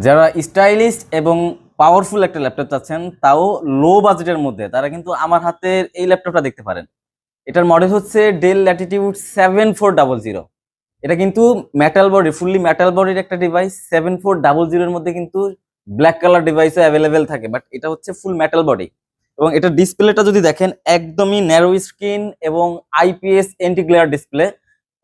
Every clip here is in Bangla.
যারা স্টাইলিশ এবং পাওয়ারফুল একটা ল্যাপটপ চাচ্ছেন তাও লো বাজেটের মধ্যে তারা কিন্তু আমার হাতের এই ল্যাপটপটা দেখতে পারেন। এটার মডেল হচ্ছে ডেল ল্যাটিটিউড 7400। এটা কিন্তু মেটাল বডি, ফুললি মেটাল বডির একটা ডিভাইস। 7400 এর মধ্যে কিন্তু ব্ল্যাক কালার ডিভাইসও অ্যাভেলেবেল থাকে, বাট এটা হচ্ছে ফুল মেটাল বডি। এবং এটার ডিসপ্লেটা যদি দেখেন একদমই ন্যারো স্ক্রিন এবং আইপিএস এন্টি গ্লেয়ার ডিসপ্লে।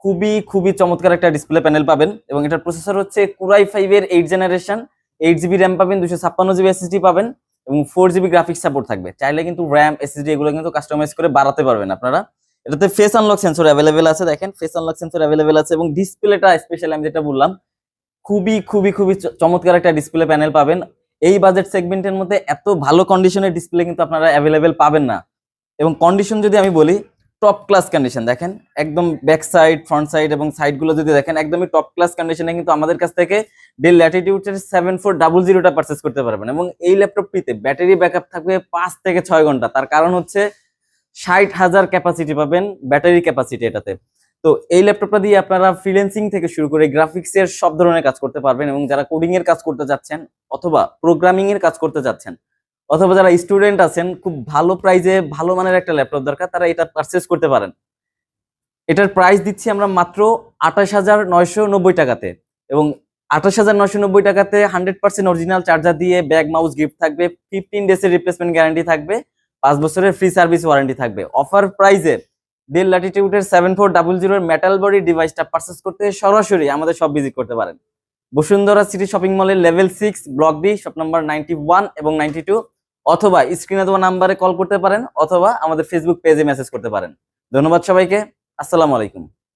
খুবই খুবই চমৎকার একটা ডিসপ্লে প্যানেল পাবেন। এবং এটার প্রসেসর হচ্ছে কুরাই 5 এর 8 জেনারেশন। 8 জিবি র্যাম পাবেন, 256 জিবি এসএসডি পাবেন এবং 4 জিবি গ্রাফিক্স সাপোর্ট থাকবে। চাইলে কিন্তু র্যাম এসএসডি এগুলো কিন্তু কাস্টমাইজ করে বাড়াতে পারবেন আপনারা। এটাতে ফেস আনলক সেন্সর অ্যাভেলেবেল আছে, দেখেন ফেস আনলক সেন্সর অ্যাভেলেবেল আছে। এবং ডিসপ্লেটা স্পেশালি আমি যেটা বললাম, খুবই খুবই খুবই চমৎকার একটা ডিসপ্লে প্যানেল পাবেন। এই বাজেট সেগমেন্টের মধ্যে এত ভালো কন্ডিশনের ডিসপ্লে কিন্তু আপনারা অ্যাভেলেবেল পাবেন না। এবং কন্ডিশন যদি আমি বলি, টপ ক্লাস কন্ডিশন। দেখেন একদম ব্যাক সাইড, ফ্রন্ট সাইড এবং সাইড গুলো যদি দেখেন একদমই টপ ক্লাস কন্ডিশনে কিন্তু আমাদের কাছ থেকে ডেল ল্যাটিটিউডের 7400টা পারচেস করতে পারবেন। এবং এই ল্যাপটপটিতে ব্যাটারি ব্যাকআপ থাকবে 5 থেকে 6 ঘন্টা। তার কারণ হচ্ছে 60,000 ক্যাপাসিটি পাবেন ব্যাটারি ক্যাপাসিটি এটাতে। তো এই ল্যাপটপটা দিয়ে আপনারা ফ্রিল্যান্সিং থেকে শুরু করে গ্রাফিক্স এর সব ধরনের কাজ করতে পারবেন। এবং যারা কোডিং এর কাজ করতে যাচ্ছেন অথবা প্রোগ্রামিং এর কাজ করতে যাচ্ছেন অথবা যারা স্টুডেন্ট আছেন, খুব ভালো প্রাইজে ভালো মানের একটা ল্যাপটপ দরকার, তারা এটা পারচেস করতে পারেন। এটার প্রাইস দিচ্ছি আমরা মাত্র 28,990 টাকাতে। এবং 28,990 টাকাতে 100% অরিজিনাল চার্জার দিয়ে ব্যাগ মাউস গিফট থাকবে, 15 ডেজের রিপ্লেসমেন্ট গ্যারান্টি থাকবে, 5 বছরের ফ্রি সার্ভিস ওয়ারেন্টি থাকবে। অফার প্রাইজে ডেল ল্যাটিটিউডের 7400 মেটাল বডি ডিভাইসটা পারচেস করতে সরাসরি আমাদের সব ভিজিট করতে পারেন। বসুন্ধরা সিটি শপিং মলের level 6 block D shop number 91 এবং 92, অথবা স্ক্রিনে দেওয়া নাম্বারে কল করতে পারেন অথবা আমাদের ফেসবুক পেজে মেসেজ করতে পারেন। ধন্যবাদ সবাইকে। আসসালামু আলাইকুম।